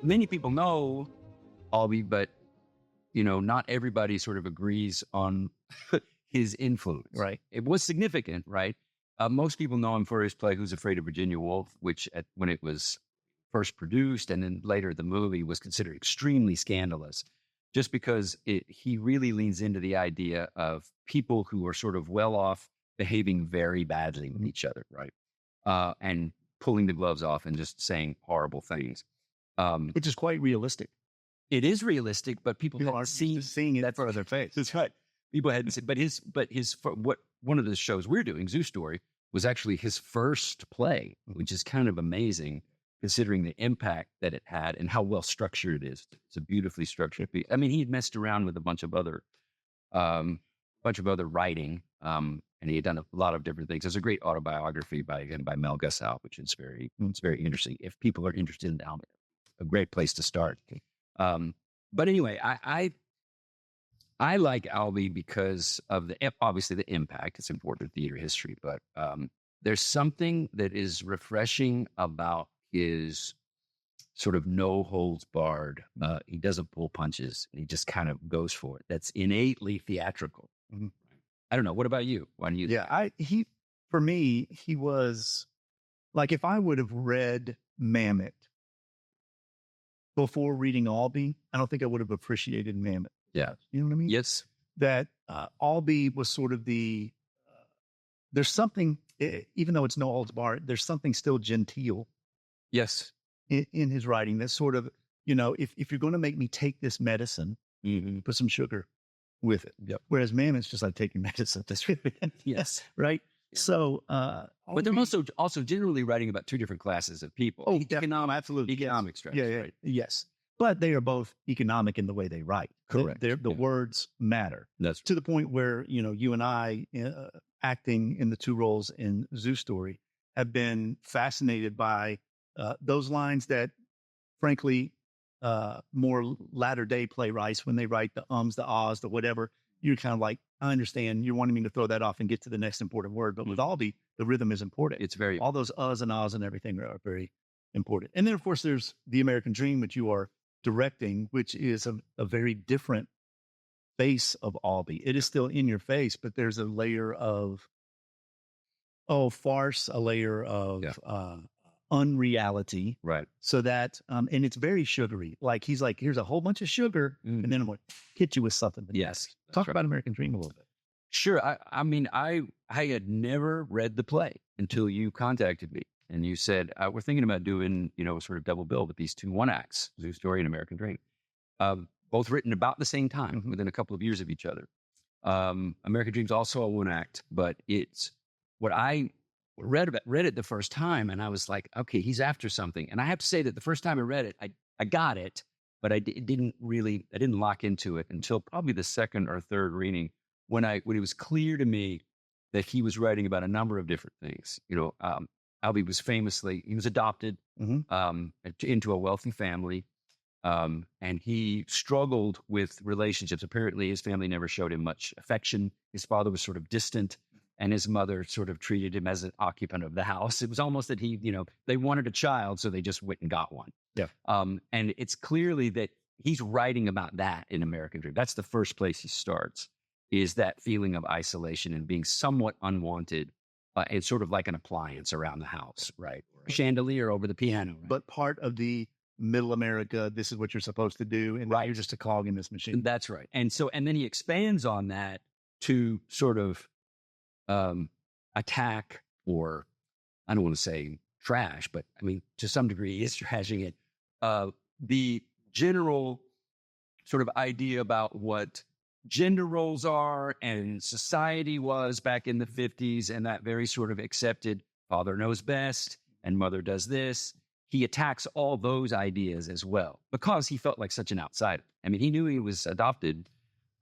many people know Albee, but, not everybody sort of agrees on his influence. Right. It was significant, right? Most people know him for his play Who's Afraid of Virginia Woolf, which when it was first produced and then later the movie was considered extremely scandalous, just because he really leans into the idea of people who are sort of well off behaving very badly with each other, right? And pulling the gloves off and just saying horrible things. Which is quite realistic. It is realistic, but people aren't seeing it for their face. That's right. People hadn't seen, one of the shows we're doing, Zoo Story, was actually his first play, which is kind of amazing considering the impact that it had and how well structured it is. It's a beautifully structured piece. I mean, he had messed around with a bunch of other writing, and he had done a lot of different things. There's a great autobiography by Mel Gussow, which is very interesting. If people are interested in Albee, a great place to start. But anyway, I like Albee because of obviously the impact. It's important to theater history, but there's something that is refreshing about his sort of no holds barred. He doesn't pull punches, and he just kind of goes for it. That's innately theatrical. Mm-hmm. I don't know. What about you? Why don't you? Yeah, for me, he was like, if I would have read Mammoth before reading Albee, I don't think I would have appreciated Mammoth. Yeah. You know what I mean? Yes. That Albee was sort of there's something, even though it's no holds barred, there's something still genteel. Yes. In his writing, that's sort of, if you're going to make me take this medicine, put some sugar with it. Yep. Whereas Mammoth's just like taking medicine. That's really, yes. Right. Yeah. So, but they're also generally writing about two different classes of people. Oh, absolutely. Economic stress. Yeah. Right? Yes. But they are both economic in the way they write. Correct. The words matter. That's to the point where, you and I, acting in the two roles in Zoo Story, have been fascinated by those lines that, frankly, more latter day playwrights, when they write the ums, the ahs, the whatever, you're kind of like, I understand you're wanting me to throw that off and get to the next important word. But with Albee, the rhythm is important. It's very, all those uhs and ahs and everything are very important. And then, of course, there's The American Dream, which you are directing, which is a very different face of Albee. It is still in your face, but there's a layer of farce, a layer of unreality. Right. So that, and it's very sugary. Like, he's like, here's a whole bunch of sugar, and then I'm like, hit you with something. Yes. Talk about American Dream a little bit. Sure. I mean, I had never read the play until you contacted me and you said, we're thinking about doing, sort of double bill with these two one acts, Zoo Story and American Dream, both written about the same time, within a couple of years of each other. American Dream's also a one act, but it's what I read it the first time, and I was like, okay, he's after something. And I have to say that the first time I read it, I got it, but I didn't lock into it until probably the second or third reading, when it was clear to me that he was writing about a number of different things. Albee he was adopted into a wealthy family, and he struggled with relationships. Apparently, his family never showed him much affection. His father was sort of distant, and his mother sort of treated him as an occupant of the house. It was almost that they wanted a child, so they just went and got one. Yeah. And it's clearly that he's writing about that in American Dream. That's the first place he starts, is that feeling of isolation and being somewhat unwanted. It's sort of like an appliance around the house, right? Or a chandelier over the piano. Right? But part of the middle America, this is what you're supposed to do, and you're just a cog in this machine. That's right. And then he expands on that to sort of attack, or I don't want to say trash, but I mean, to some degree, he is trashing it. The general sort of idea about what gender roles are and society was back in the 50s, and that very sort of accepted father knows best and mother does this. He attacks all those ideas as well, because he felt like such an outsider. I mean, he knew he was adopted.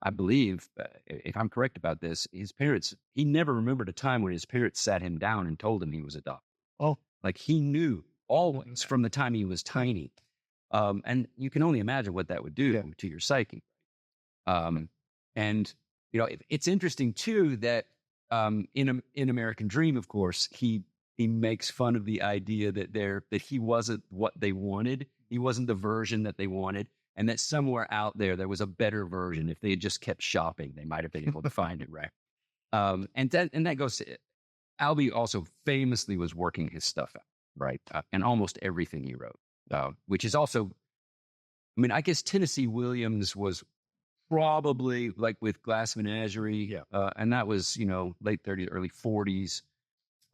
I believe, if I'm correct about this, his parents, he never remembered a time when his parents sat him down and told him he was adopted. Oh, like he knew always from the time he was tiny. And you can only imagine what that would do to your psyche. And, it's interesting too that in American Dream, of course, he makes fun of the idea that he wasn't what they wanted. he wasn't the version that they wanted, and that somewhere out there was a better version. If they had just kept shopping, they might have been able to find it, right? And that goes to Albee also famously was working his stuff out, right? And almost everything he wrote, which is also, I mean, I guess Tennessee Williams was probably like with Glass Menagerie, and that was, late 30s, early 40s.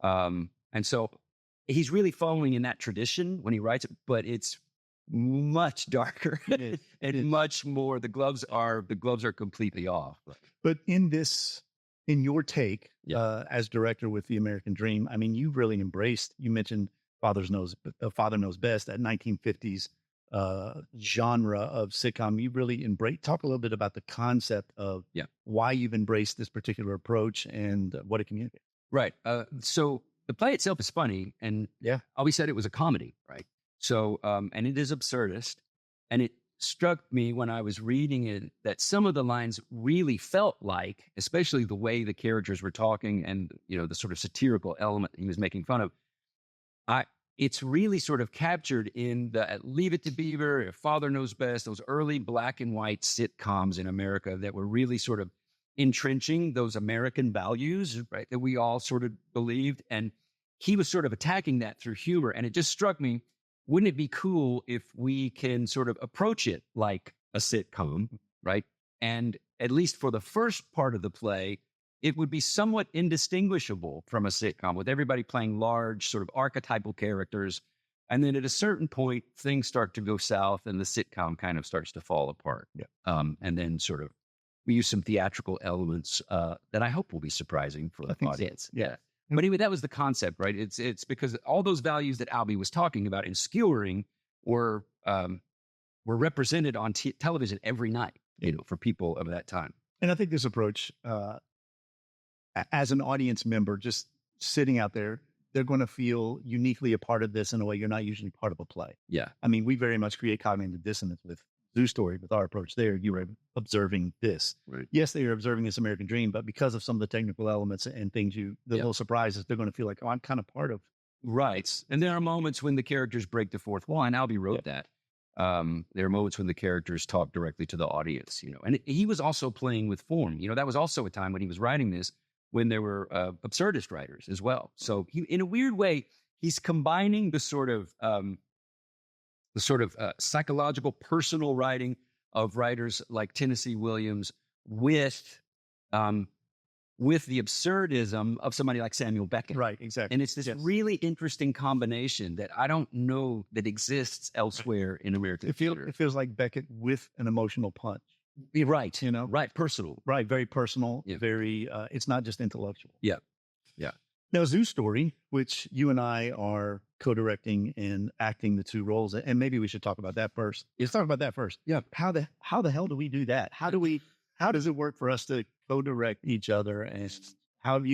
And so he's really following in that tradition when he writes it, but it's much darker and much more. The gloves are completely off. Right? But in your take as director with The American Dream, I mean, you really embraced. You mentioned Father Knows Best, that 1950s genre of sitcom. You really embraced. Talk a little bit about the concept of why you've embraced this particular approach and what it communicates. Right. So the play itself is funny, and Albee said it was a comedy, right? So, and it is absurdist, and it struck me when I was reading it that some of the lines really felt like, especially the way the characters were talking and, the sort of satirical element he was making fun of, it's really sort of captured in the Leave It to Beaver, Father Knows Best, those early black and white sitcoms in America that were really sort of entrenching those American values, right, that we all sort of believed. And he was sort of attacking that through humor. And it just struck me, wouldn't it be cool if we can sort of approach it like a sitcom, right? And at least for the first part of the play, it would be somewhat indistinguishable from a sitcom with everybody playing large sort of archetypal characters. And then at a certain point, things start to go south and the sitcom kind of starts to fall apart. And then sort of we use some theatrical elements that I hope will be surprising for the audience. So. Yeah. But anyway, that was the concept, right? It's because all those values that Albee was talking about in skewering were represented on television every night, for people of that time. And I think this approach, as an audience member, just sitting out there, they're going to feel uniquely a part of this in a way you're not usually part of a play. Yeah. I mean, we very much create cognitive dissonance with Zoo Story, with our approach there. You were observing this. Right. Yes, they are observing this American Dream, but because of some of the technical elements and things, the little surprises, they're going to feel like, oh, I'm kind of part of. Right. And there are moments when the characters break the fourth wall, and Albee wrote that. There are moments when the characters talk directly to the audience, and he was also playing with form. That was also a time when he was writing this, when there were absurdist writers as well. So he, in a weird way, he's combining the sort of psychological, personal writing of writers like Tennessee Williams with the absurdism of somebody like Samuel Beckett. Right, exactly. And it's this really interesting combination that I don't know that exists elsewhere in American theater. It feels like Beckett with an emotional punch. Right. Right. Personal. Right. Very personal. Yeah. Very, it's not just intellectual. Yeah. Yeah. Now, Zoo Story, which you and I are co-directing and acting the two roles, and maybe we should talk about that first. Let's talk about that first. Yeah. How the hell do we do that? How does it work for us to co-direct each other? And how have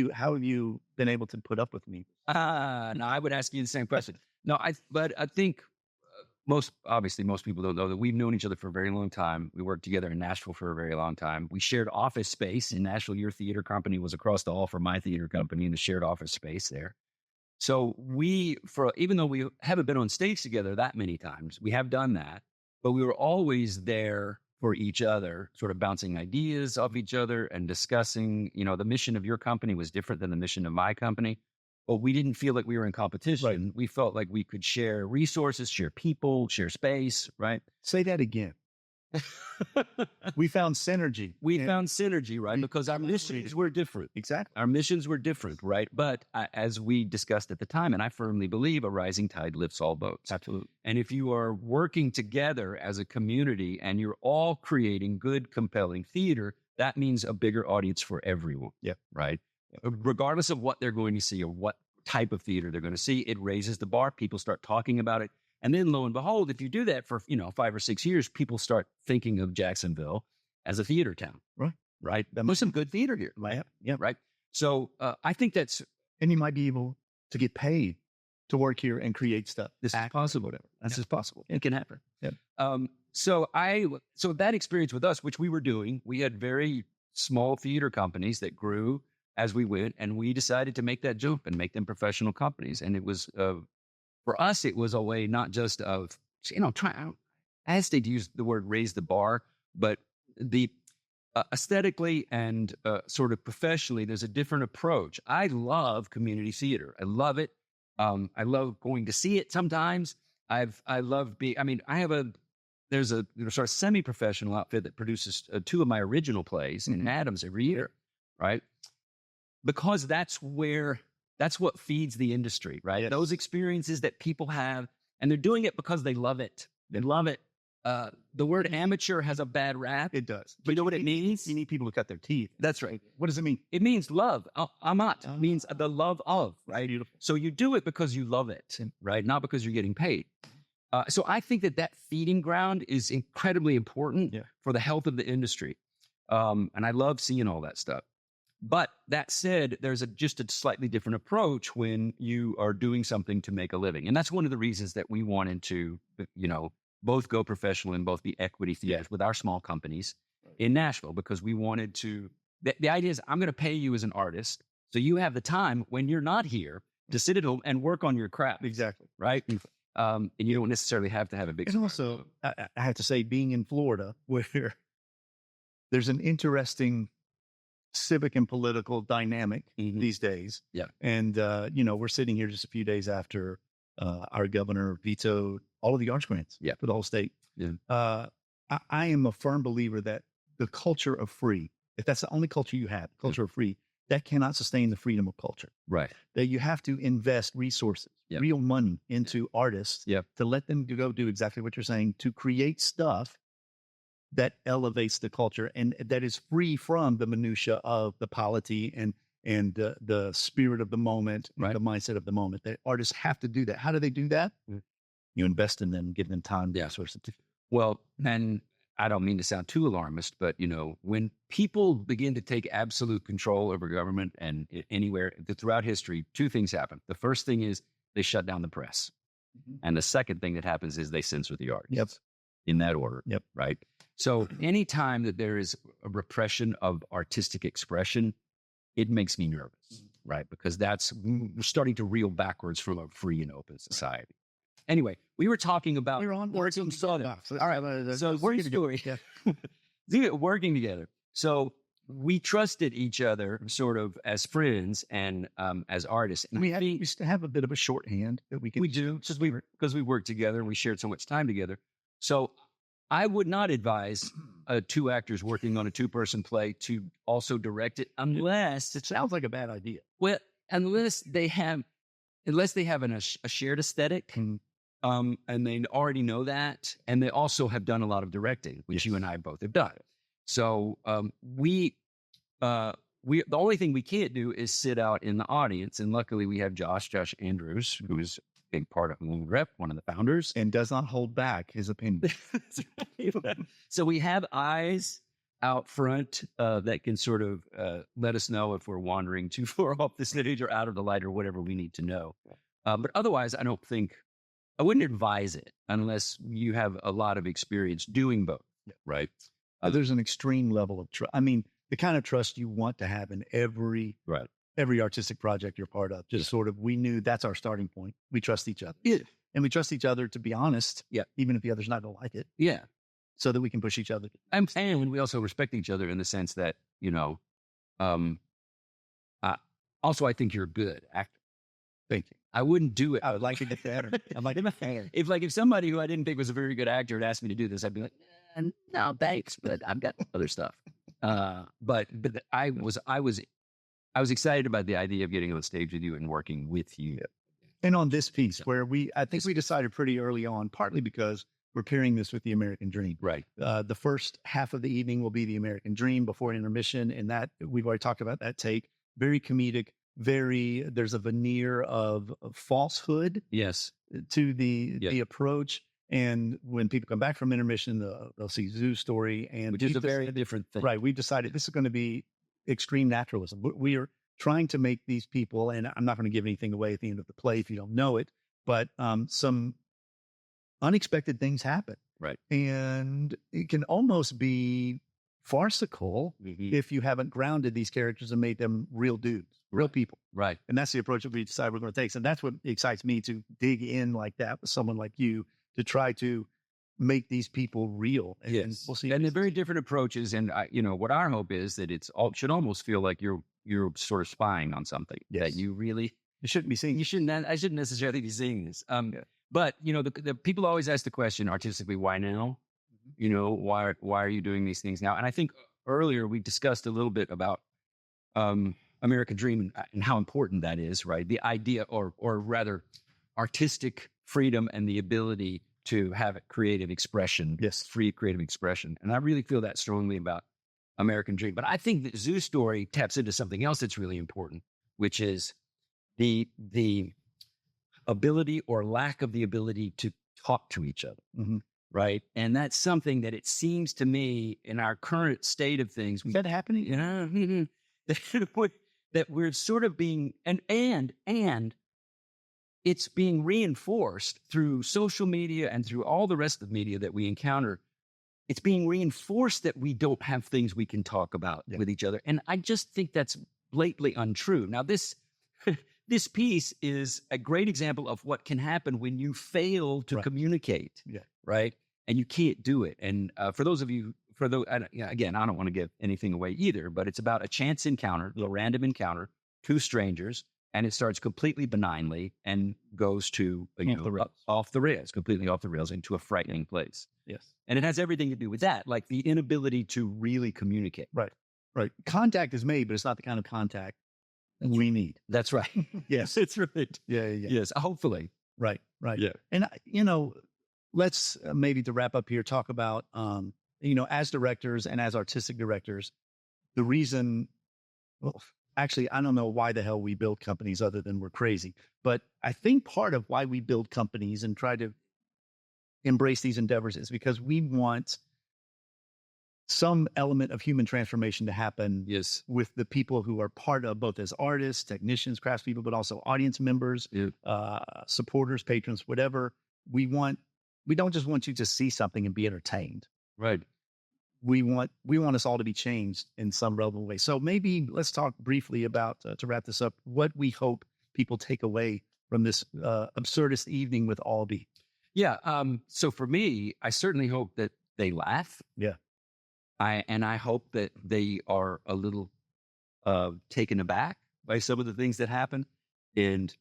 you been able to put up with me? No, I would ask you the same question. But I think most people don't know that we've known each other for a very long time. We worked together in Nashville for a very long time. We shared office space in Nashville. Your theater company was across the hall from my theater company in the shared office space there. So even though we haven't been on stage together that many times, we have done that, but we were always there for each other, sort of bouncing ideas off each other and discussing, the mission of your company was different than the mission of my company. But we didn't feel like we were in competition. Right. We felt like we could share resources, share people, share space, right? Say that again. We found synergy. Found synergy, right? Because our missions were different. Exactly. Our missions were different, right? But as we discussed at the time, and I firmly believe a rising tide lifts all boats. Absolutely. And if you are working together as a community and you're all creating good, compelling theater, that means a bigger audience for everyone. Yeah. Right? Regardless of what they're going to see or what type of theater they're going to see, it raises the bar. People start talking about it. And then lo and behold, if you do that for, 5 or 6 years, people start thinking of Jacksonville as a theater town. Right. There's some good theater here. Yeah. Right. So I think that's. And you might be able to get paid to work here and create stuff. This is possible. This is possible. It can happen. Yeah. So that experience with us, which we were doing, we had very small theater companies that grew as we went, and we decided to make that jump and make them professional companies. And it was, for us, it was a way not just of I hesitate to use the word raise the bar, but the aesthetically and sort of professionally, there's a different approach. I love community theater. I love it. I love going to see it sometimes. I love being, there's a sort of semi-professional outfit that produces two of my original plays in Adams every year, right? Because that's what feeds the industry, right? Yes. Those experiences that people have, and they're doing it because they love it. They love it. The word amateur has a bad rap. It does. But you know what it means? You need people to cut their teeth. That's right. What does it mean? It means love. Amat means the love of, right? Beautiful. So you do it because you love it, right? Not because you're getting paid. So I think that feeding ground is incredibly important for the health of the industry. And I love seeing all that stuff. But that said, there's just a slightly different approach when you are doing something to make a living. And that's one of the reasons that we wanted to, both go professional and both be equity theaters with our small companies in Nashville, because we wanted to, the idea is I'm going to pay you as an artist. So you have the time when you're not here to sit at home and work on your craft. Exactly. Right. And you don't necessarily have to have a big. And also, I have to say, being in Florida, where there's an interesting civic and political dynamic these days. Yeah. And, we're sitting here just a few days after our governor vetoed all of the arts grants for the whole state. Yeah. I am a firm believer that the culture of free, if that's the only culture you have, culture of free, that cannot sustain the freedom of culture. Right. That you have to invest resources, real money into artists to let them go do exactly what you're saying, to create stuff that elevates the culture and that is free from the minutia of the polity and the spirit of the moment, the mindset of the moment. That artists have to do that. How do they do that? You invest in them, give them time. Well, and I don't mean to sound too alarmist, but when people begin to take absolute control over government and anywhere throughout history, two things happen. The first thing is they shut down the press. And the second thing that happens is they censor the artists. In that order. Right. So anytime that there is a repression of artistic expression, it makes me nervous, right? Because we're starting to reel backwards from a free and open society. Anyway, we were talking about working together. All right. So working story. Working together. So we trusted each other sort of as friends and as artists. And we have a bit of a shorthand that we can. We do, because we worked together and we shared so much time together. So I would not advise two actors working on a two-person play to also direct it unless it sounds like a bad idea. Well, unless they have a shared aesthetic, and they already know that, and they also have done a lot of directing, which you and I both have done. So the only thing we can't do is sit out in the audience, and luckily we have Josh Andrews, who is big part of Lumen Rep, one of the founders, and does not hold back his opinion. So we have eyes out front that can sort of let us know if we're wandering too far off the stage or out of the light or whatever we need to know. But otherwise, I wouldn't advise it unless you have a lot of experience doing both. Right. There's an extreme level of trust. I mean, the kind of trust you want to have in every artistic project you're part of. Just sort of, we knew that's our starting point. We trust each other. Yeah. And we trust each other to be honest. Yeah. Even if the other's not going to like it. Yeah. So that we can push each other. And we also respect each other in the sense that, also I think you're a good actor. Thank you. I wouldn't do it. I would like to get better. I'm like, if somebody who I didn't think was a very good actor had asked me to do this, I'd be like, no, thanks, but I've got other stuff. But I was excited about the idea of getting on stage with you and working with you. And on this piece where I think we decided pretty early on, partly because we're pairing this with the American Dream. Right. The first half of the evening will be the American Dream before intermission. And that we've already talked about that take. Very comedic, there's a veneer of falsehood. Yes. To the approach. And when people come back from intermission, they'll see Zoo Story. Which is a very different thing. Right. We've decided this is going to be extreme naturalism. We are trying to make these people, and I'm not going to give anything away at the end of the play if you don't know it, but some unexpected things happen. Right. And it can almost be farcical if you haven't grounded these characters and made them real dudes, real people. Right. And that's the approach that we decided we're going to take. So that's what excites me, to dig in like that with someone like you, to try to make these people real. And we'll see. And they're very different approaches. And what our hope is that should almost feel like you're sort of spying on something that you really You shouldn't be seeing. I shouldn't necessarily be seeing this. But the people always ask the question artistically, why now? Why are you doing these things now? And I think earlier we discussed a little bit about American Dream and how important that is, right? The idea, or rather, artistic freedom and the ability to have creative expression, free creative expression. And I really feel that strongly about American Dream. But I think that Zoo Story taps into something else that's really important, which is the ability or lack of the ability to talk to each other. Mm-hmm. Right. And that's something that it seems to me in our current state of things. Is that happening? That we're sort of being, and it's being reinforced through social media and through all the rest of the media that we encounter. It's being reinforced that we don't have things we can talk about with each other. And I just think that's blatantly untrue. Now, this piece is a great example of what can happen when you fail to communicate. Yeah. Right. And you can't do it. And for those of you, again, I don't want to give anything away either, but it's about a chance encounter, a random encounter, two strangers, and it starts completely benignly and goes to off the rails, completely off the rails into a frightening place. Yes. And it has everything to do with that, like the inability to really communicate. Right. Contact is made, but it's not the kind of contact we need. That's right. Yes. It's right. Yeah. Yes. Hopefully. Right. Yeah. And, let's maybe to wrap up here, talk about, as directors and as artistic directors, the reason, actually, I don't know why the hell we build companies other than we're crazy. But I think part of why we build companies and try to embrace these endeavors is because we want some element of human transformation to happen with the people who are part of both as artists, technicians, craftspeople, but also audience members, supporters, patrons, whatever. We don't just want you to see something and be entertained. Right. We want us all to be changed in some relevant way. So maybe let's talk briefly about, to wrap this up, what we hope people take away from this absurdist evening with Albee. Yeah. So for me, I certainly hope that they laugh. Yeah. I hope that they are a little taken aback by some of the things that happen. And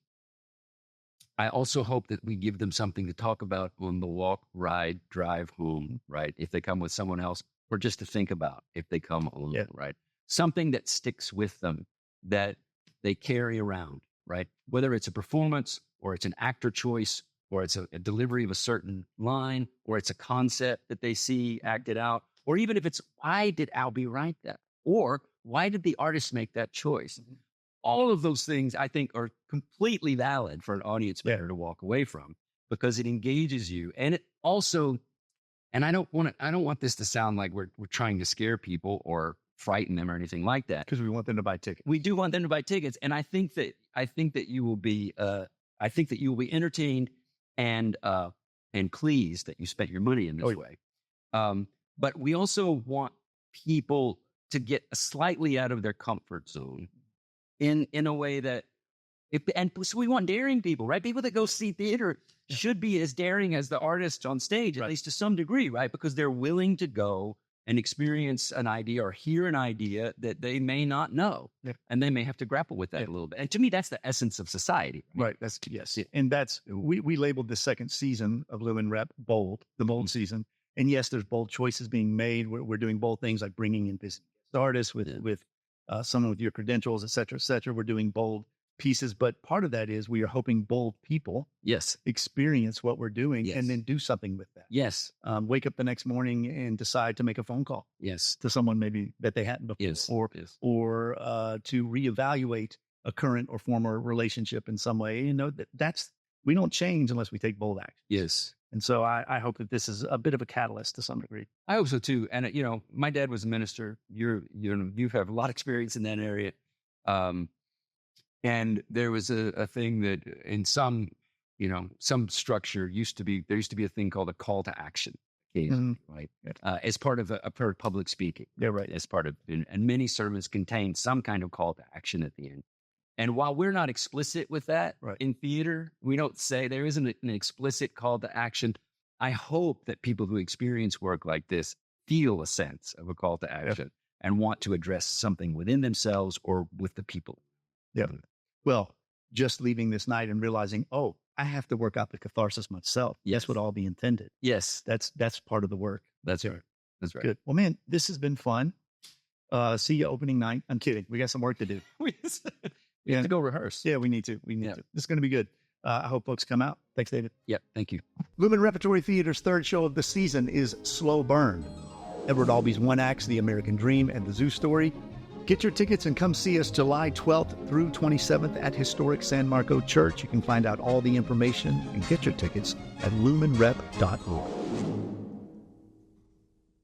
I also hope that we give them something to talk about on the walk, ride, drive home, right? If they come with someone else, or just to think about if they come alone, right? Something that sticks with them that they carry around, right? Whether it's a performance or it's an actor choice or it's a delivery of a certain line or it's a concept that they see acted out, or even if it's, why did Albee write that? Or why did the artist make that choice? Mm-hmm. All of those things, I think, are completely valid for an audience member to walk away from because it engages you. And it also, and I don't want this to sound like we're trying to scare people or frighten them or anything like that. Because we want them to buy tickets. We do want them to buy tickets. And I think that you will be, entertained and pleased that you spent your money in this way. But we also want people to get slightly out of their comfort zone in a way that, so we want daring people, right? People that go see theater should be as daring as the artists on stage, at least to some degree, right? Because they're willing to go and experience an idea or hear an idea that they may not know. Yeah. And they may have to grapple with that a little bit. And to me, that's the essence of society. Right. And that's, we labeled the second season of Lumen Rep bold, the bold season. And yes, there's bold choices being made. We're doing bold things like bringing in business artists with someone with your credentials, et cetera, et cetera. We're doing bold pieces, but part of that is we are hoping bold people experience what we're doing and then do something with that. Yes. Wake up the next morning and decide to make a phone call. Yes. To someone maybe that they hadn't before. Or to reevaluate a current or former relationship in some way. That's we don't change unless we take bold action. Yes. And so I hope that this is a bit of a catalyst to some degree. I hope so too. And my dad was a minister. You have a lot of experience in that area. And there was a thing that in some structure there used to be a thing called a call to action, right? As part of public speaking. Yeah, right. As part of, and many sermons contain some kind of call to action at the end. And while we're not explicit with that in theater, we don't say there isn't an explicit call to action. I hope that people who experience work like this feel a sense of a call to action and want to address something within themselves or with the people. Yeah. Well, just leaving this night and realizing, oh, I have to work out the catharsis myself. Yes. That's what Albee intended. Yes. That's part of the work. That's right. That's right. Good. Well, man, this has been fun. See you opening night. I'm kidding. We got some work to do. We have to go rehearse. Yeah, we need to. This is going to be good. I hope folks come out. Thanks, David. Yep. Thank you. Lumen Repertory Theater's third show of the season is Slow Burn. Edward Albee's one acts, The American Dream and The Zoo Story. Get your tickets and come see us July 12th through 27th at historic San Marco Church. You can find out all the information and get your tickets at lumenrep.org.